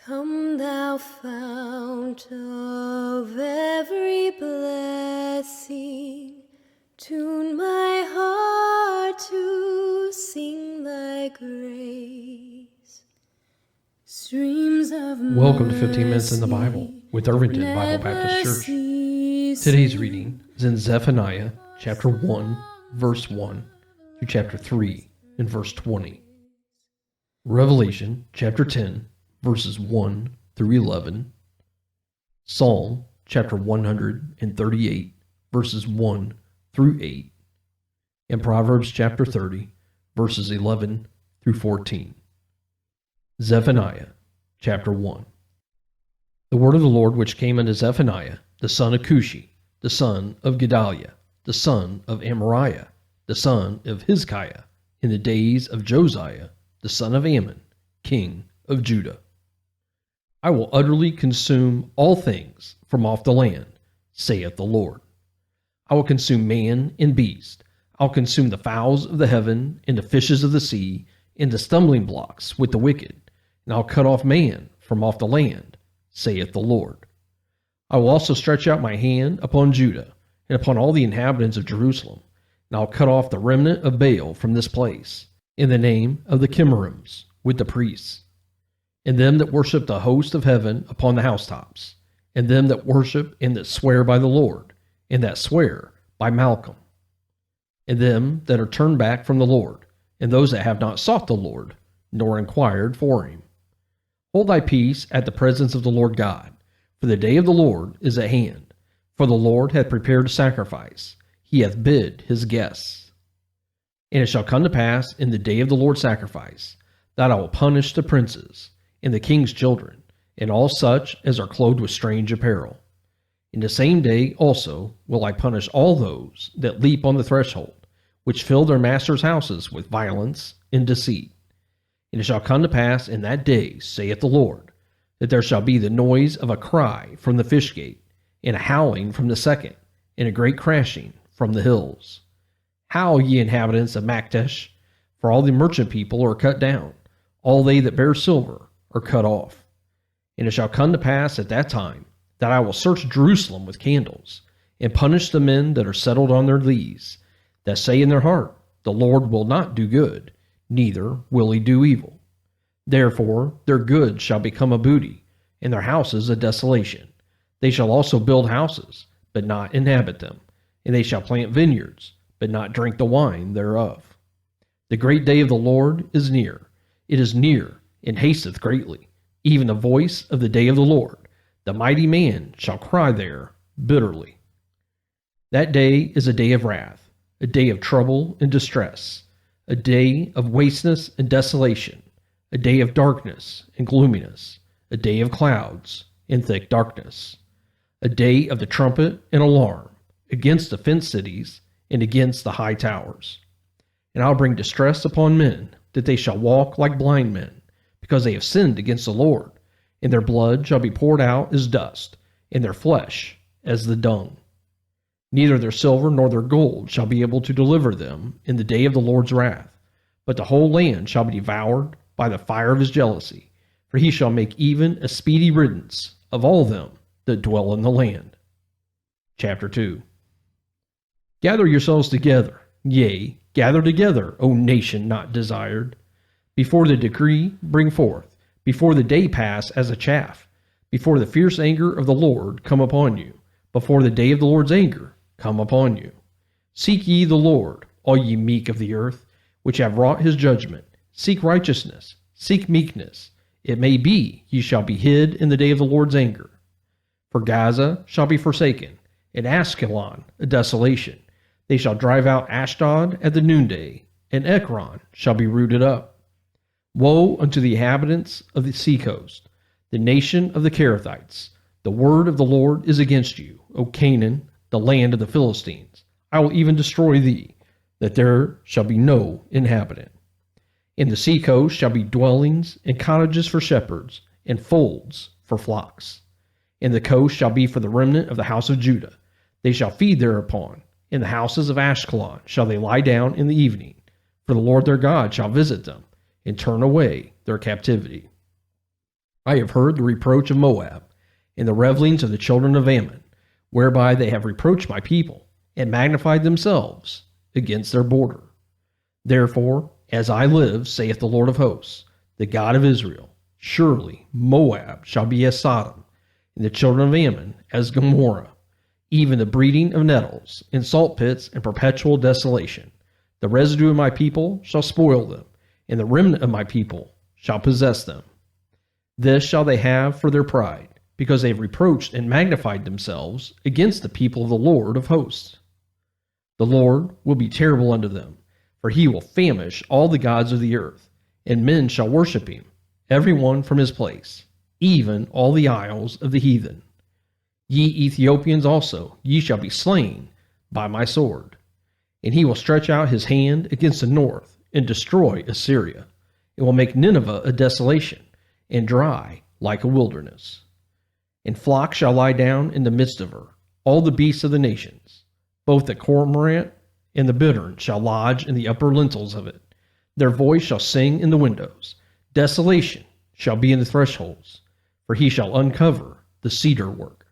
Come thou fount of every blessing, tune my heart to sing thy grace. Streams of Welcome to 15 Minutes in the Bible with Irvington Bible Baptist Church. Today's reading is in Zephaniah chapter 1, verse 1 to chapter 3 and verse 20. Revelation chapter 10, verses 1 through 11. Psalm chapter 138, verses 1 through 8. And Proverbs chapter 30, verses 11 through 14. Zephaniah chapter 1. The word of the Lord which came unto Zephaniah, the son of Cushi, the son of Gedaliah, the son of Amariah, the son of Hezekiah, in the days of Josiah, the son of Ammon, king of Judah. I will utterly consume all things from off the land, saith the Lord. I will consume man and beast. I'll consume the fowls of the heaven, and the fishes of the sea, and the stumbling blocks with the wicked. And I'll cut off man from off the land, saith the Lord. I will also stretch out my hand upon Judah, and upon all the inhabitants of Jerusalem, and I'll cut off the remnant of Baal from this place, in the name of the Chemarims, with the priests, and them that worship the host of heaven upon the housetops, and them that worship and that swear by the Lord, and that swear by Malcolm, and them that are turned back from the Lord, and those that have not sought the Lord, nor inquired for him. Hold thy peace at the presence of the Lord God, for the day of the Lord is at hand. For the Lord hath prepared a sacrifice, he hath bid his guests. And it shall come to pass in the day of the Lord's sacrifice, that I will punish the princes, and the king's children, and all such as are clothed with strange apparel. In the same day also will I punish all those that leap on the threshold, which fill their masters' houses with violence and deceit. And it shall come to pass in that day, saith the Lord, that there shall be the noise of a cry from the fish gate, and a howling from the second, and a great crashing from the hills. Howl, ye inhabitants of Maktesh, for all the merchant people are cut down, all they that bear silver are cut off. And it shall come to pass at that time, that I will search Jerusalem with candles, and punish the men that are settled on their lees, that say in their heart, the Lord will not do good, neither will he do evil. Therefore their goods shall become a booty, and their houses a desolation. They shall also build houses, but not inhabit them, and they shall plant vineyards, but not drink the wine thereof. The great day of the Lord is near. It is near, and hasteth greatly, even the voice of the day of the Lord. The mighty man shall cry there bitterly. That day is a day of wrath, a day of trouble and distress, a day of wasteness and desolation, a day of darkness and gloominess, a day of clouds and thick darkness, a day of the trumpet and alarm against the fenced cities and against the high towers. And I'll bring distress upon men, that they shall walk like blind men, because they have sinned against the Lord, and their blood shall be poured out as dust, and their flesh as the dung. Neither their silver nor their gold shall be able to deliver them in the day of the Lord's wrath, but the whole land shall be devoured by the fire of his jealousy, for he shall make even a speedy riddance of all them that dwell in the land. Chapter 2. Gather yourselves together, yea, gather together, O nation not desired. Before the decree bring forth, before the day pass as a chaff, before the fierce anger of the Lord come upon you, before the day of the Lord's anger come upon you. Seek ye the Lord, all ye meek of the earth, which have wrought his judgment. Seek righteousness, seek meekness. It may be ye shall be hid in the day of the Lord's anger. For Gaza shall be forsaken, and Askelon a desolation. They shall drive out Ashdod at the noonday, and Ekron shall be rooted up. Woe unto the inhabitants of the seacoast, the nation of the Cherethites. The word of the Lord is against you, O Canaan, the land of the Philistines. I will even destroy thee, that there shall be no inhabitant. In the seacoast shall be dwellings and cottages for shepherds, and folds for flocks. And the coast shall be for the remnant of the house of Judah. They shall feed thereupon. In the houses of Ashkelon shall they lie down in the evening, for the Lord their God shall visit them, and turn away their captivity. I have heard the reproach of Moab, and the revilings of the children of Ammon, whereby they have reproached my people, and magnified themselves against their border. Therefore, as I live, saith the Lord of hosts, the God of Israel, surely Moab shall be as Sodom, and the children of Ammon as Gomorrah, even the breeding of nettles, and salt pits, and perpetual desolation. The residue of my people shall spoil them, and the remnant of my people shall possess them. This shall they have for their pride, because they have reproached and magnified themselves against the people of the Lord of hosts. The Lord will be terrible unto them, for he will famish all the gods of the earth, and men shall worship him, every one from his place, even all the isles of the heathen. Ye Ethiopians also, ye shall be slain by my sword. And he will stretch out his hand against the north, and destroy Assyria, and will make Nineveh a desolation, and dry like a wilderness. And flocks shall lie down in the midst of her, all the beasts of the nations. Both the cormorant and the bittern shall lodge in the upper lintels of it. Their voice shall sing in the windows. Desolation shall be in the thresholds, for he shall uncover the cedar work.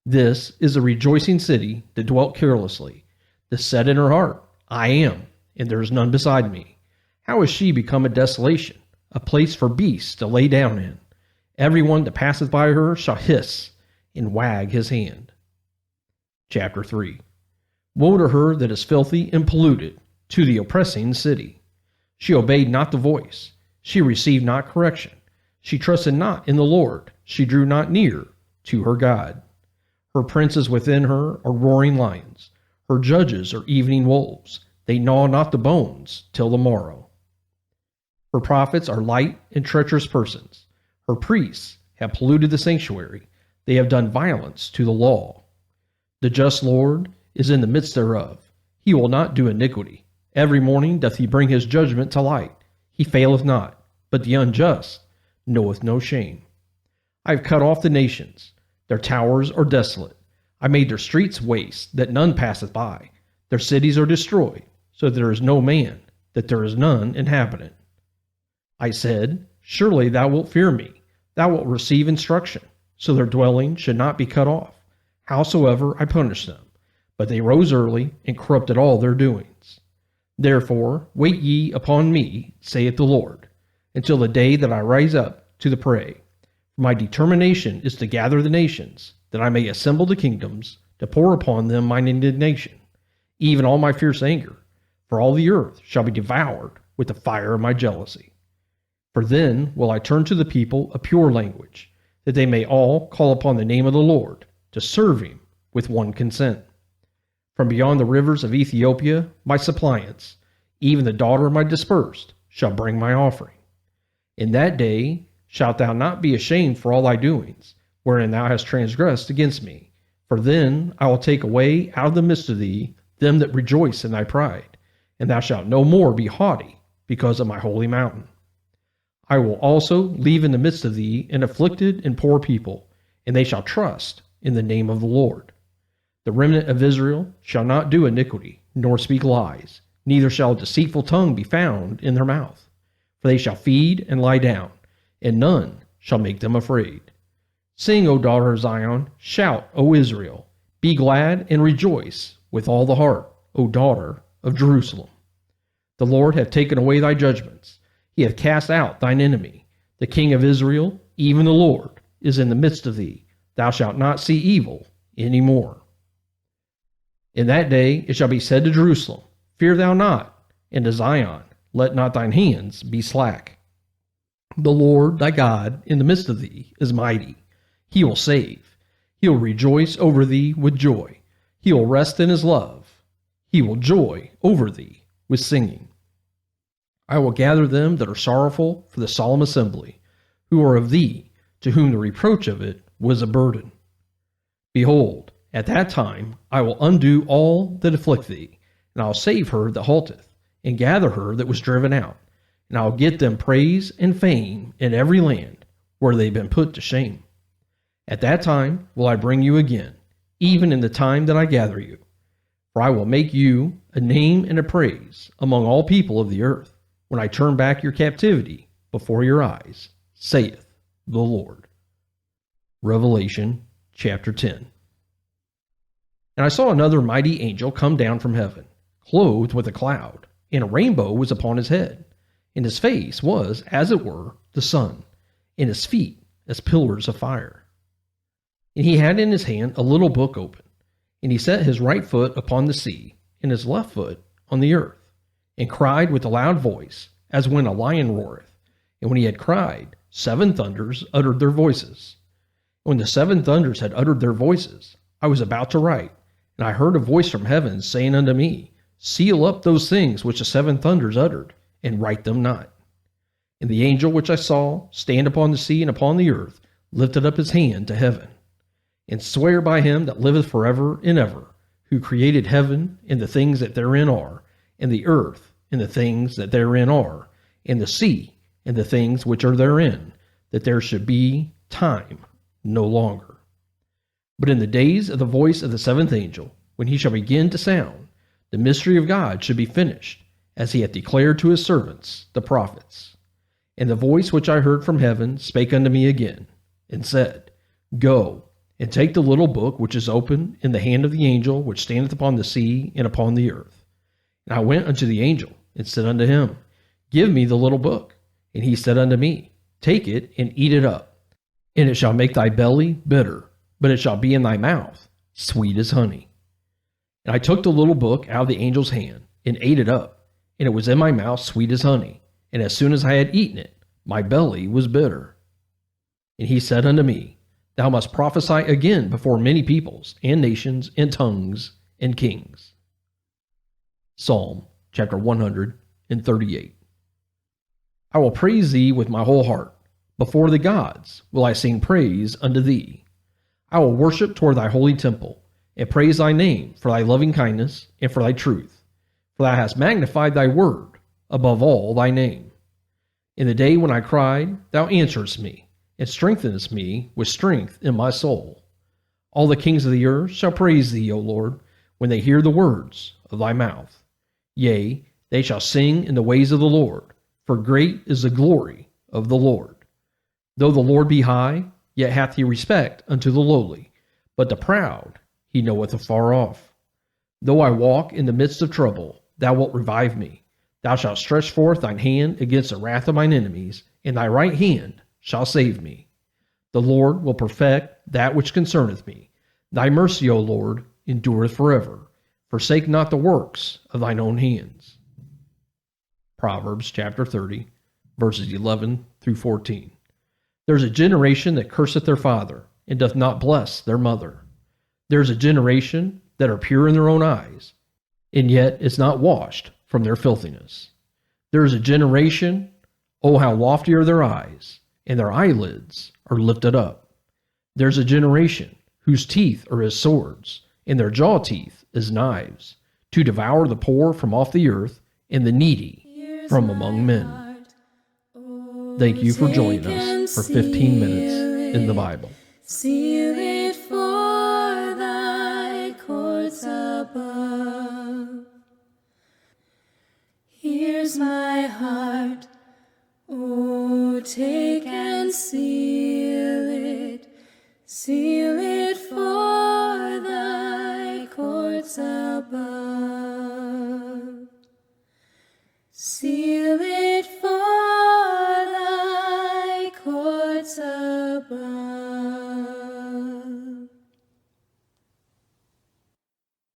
This is a rejoicing city that dwelt carelessly, that said in her heart, I am, and there is none beside me. How is she become a desolation, a place for beasts to lay down in? Every one that passeth by her shall hiss and wag his hand. Chapter 3. Woe to her that is filthy and polluted, to the oppressing city. She obeyed not the voice. She received not correction. She trusted not in the Lord. She drew not near to her God. Her princes within her are roaring lions. Her judges are evening wolves. They gnaw not the bones till the morrow. Her prophets are light and treacherous persons. Her priests have polluted the sanctuary. They have done violence to the law. The just Lord is in the midst thereof. He will not do iniquity. Every morning doth he bring his judgment to light. He faileth not, but the unjust knoweth no shame. I have cut off the nations. Their towers are desolate. I made their streets waste, that none passeth by. Their cities are destroyed, so that there is no man, that there is none inhabitant. I said, surely thou wilt fear me. Thou wilt receive instruction, so their dwelling should not be cut off. Howsoever I punished them. But they rose early, and corrupted all their doings. Therefore wait ye upon me, saith the Lord, until the day that I rise up to the prey. For my determination is to gather the nations, that I may assemble the kingdoms, to pour upon them mine indignation, even all my fierce anger, for all the earth shall be devoured with the fire of my jealousy. For then will I turn to the people a pure language, that they may all call upon the name of the Lord, to serve him with one consent. From beyond the rivers of Ethiopia, my suppliants, even the daughter of my dispersed, shall bring my offering. In that day shalt thou not be ashamed for all thy doings, wherein thou hast transgressed against me. For then I will take away out of the midst of thee them that rejoice in thy pride, and thou shalt no more be haughty because of my holy mountain. I will also leave in the midst of thee an afflicted and poor people, and they shall trust in the name of the Lord. The remnant of Israel shall not do iniquity, nor speak lies, neither shall a deceitful tongue be found in their mouth. For they shall feed and lie down, and none shall make them afraid. Sing, O daughter of Zion, shout, O Israel. Be glad and rejoice with all the heart, O daughter of Jerusalem. The Lord hath taken away thy judgments. He hath cast out thine enemy. The King of Israel, even the Lord, is in the midst of thee. Thou shalt not see evil any more. In that day it shall be said to Jerusalem, Fear thou not, and to Zion, Let not thine hands be slack. The Lord thy God in the midst of thee is mighty. He will save. He will rejoice over thee with joy. He will rest in his love. He will joy over thee with singing. I will gather them that are sorrowful for the solemn assembly, who are of thee, to whom the reproach of it was a burden. Behold, at that time I will undo all that afflict thee, and I will save her that halteth, and gather her that was driven out, and I will get them praise and fame in every land where they have been put to shame. At that time will I bring you again, even in the time that I gather you. For I will make you a name and a praise among all people of the earth, when I turn back your captivity before your eyes, saith the Lord. Revelation chapter 10. And I saw another mighty angel come down from heaven, clothed with a cloud, and a rainbow was upon his head, and his face was, as it were, the sun, and his feet as pillars of fire. And he had in his hand a little book open, and he set his right foot upon the sea, and his left foot on the earth, and cried with a loud voice, as when a lion roareth. And when he had cried, 7 thunders uttered their voices. And when the 7 thunders had uttered their voices, I was about to write, and I heard a voice from heaven saying unto me, Seal up those things which the 7 thunders uttered, and write them not. And the angel which I saw stand upon the sea and upon the earth lifted up his hand to heaven, and sware by him that liveth forever and ever, who created heaven and the things that therein are, and the earth and the things that therein are, and the sea and the things which are therein, that there should be time no longer. But in the days of the voice of the 7th angel, when he shall begin to sound, the mystery of God should be finished, as he hath declared to his servants, the prophets. And the voice which I heard from heaven spake unto me again, and said, Go, and take the little book which is open in the hand of the angel which standeth upon the sea and upon the earth. And I went unto the angel, and said unto him, Give me the little book. And he said unto me, Take it, and eat it up. And it shall make thy belly bitter, but it shall be in thy mouth, sweet as honey. And I took the little book out of the angel's hand, and ate it up, and it was in my mouth sweet as honey. And as soon as I had eaten it, my belly was bitter. And he said unto me, Thou must prophesy again before many peoples, and nations, and tongues, and kings. Psalm chapter 138. I will praise thee with my whole heart. Before the gods will I sing praise unto thee. I will worship toward thy holy temple, and praise thy name for thy loving kindness and for thy truth. For thou hast magnified thy word above all thy name. In the day when I cried, thou answeredst me, and strengthenedst me with strength in my soul. All the kings of the earth shall praise thee, O Lord, when they hear the words of thy mouth. Yea, they shall sing in the ways of the Lord, for great is the glory of the Lord. Though the Lord be high, yet hath he respect unto the lowly, but the proud he knoweth afar off. Though I walk in the midst of trouble, thou wilt revive me. Thou shalt stretch forth thine hand against the wrath of mine enemies, and thy right hand shall save me. The Lord will perfect that which concerneth me. Thy mercy, O Lord, endureth forever. Forsake not the works of thine own hands. Proverbs chapter 30, verses 11 through 14. There is a generation that curseth their father, and doth not bless their mother. There is a generation that are pure in their own eyes, and yet is not washed from their filthiness. There is a generation, oh how lofty are their eyes, and their eyelids are lifted up. There's a generation whose teeth are as swords, and their jaw teeth as knives, to devour the poor from off the earth, and the needy from among men. Thank you for joining us for 15 minutes in the Bible. Seal it for thy courts above. Here's my heart, oh, take and seal it for thy courts above. Seal it for thy courts above.